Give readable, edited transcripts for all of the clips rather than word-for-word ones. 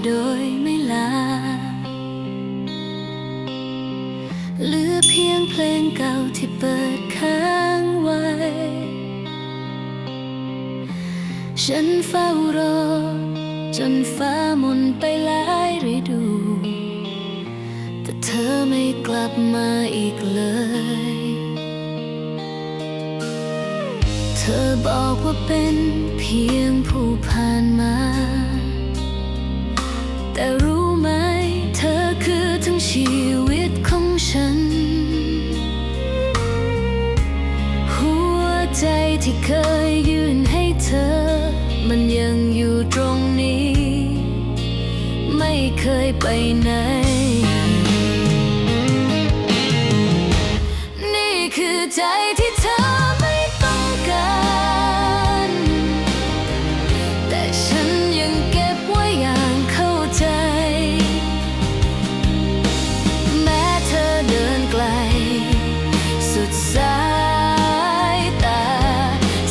โดยไม่ลาเหลือเพียงเพลงเก่าที่เปิดค้างไว้ฉันเฝ้ารอจนฟ้ามนไปหลายฤดูแต่เธอไม่กลับมาอีกเลยเธอบอกว่าเป็นเพียงผู้ผ่านมาแต่รู้ไหมเธอคือทั้งชีวิตของฉันหัวใจที่เคยยื่นให้เธอมันยังอยู่ตรงนี้ไม่เคยไปไหนนี่คือใจที่เธอไม่ต้องการแต่ฉันยังเก็บไว้อย่างเข้าใจแม้เธอเดินไกลสุดสายตา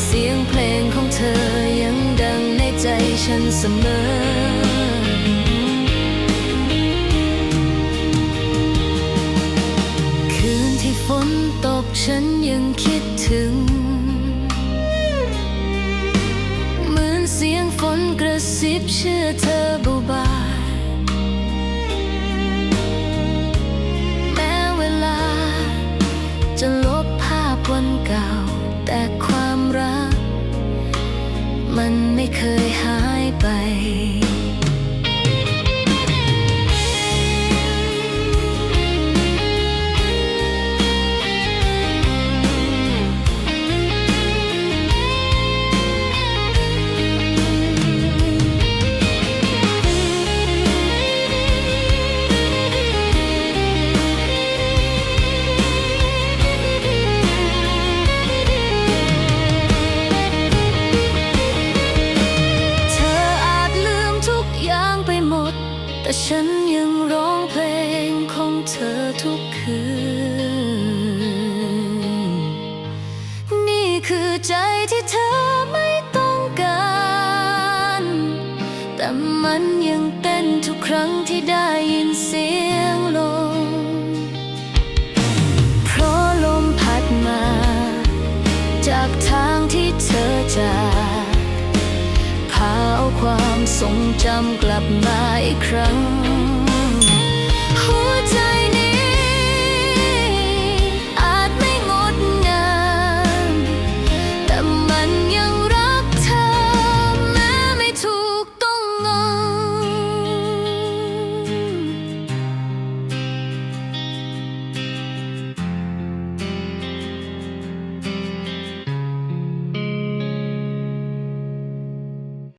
เสียงเพลงของเธอยังดังในใจฉันเสมอคืนที่ฝนตกฉันยังคิดถึงเหมือนเสียงฝนกระซิบเชื่อเธอเบาๆแม้เวลาจะลบภาพวันเก่าแต่ความรักมันไม่เคยหายไปแต่ฉันยังร้องเพลงของเธอทุกคืนนี่คือใจที่เธอไม่ต้องการแต่มันยังเต้นทุกครั้งที่ได้ยินเสียงลมเพราะลมพัดมาจากทางที่เธอจากพาเอาความทรงจำกลับมาอีกครั้ง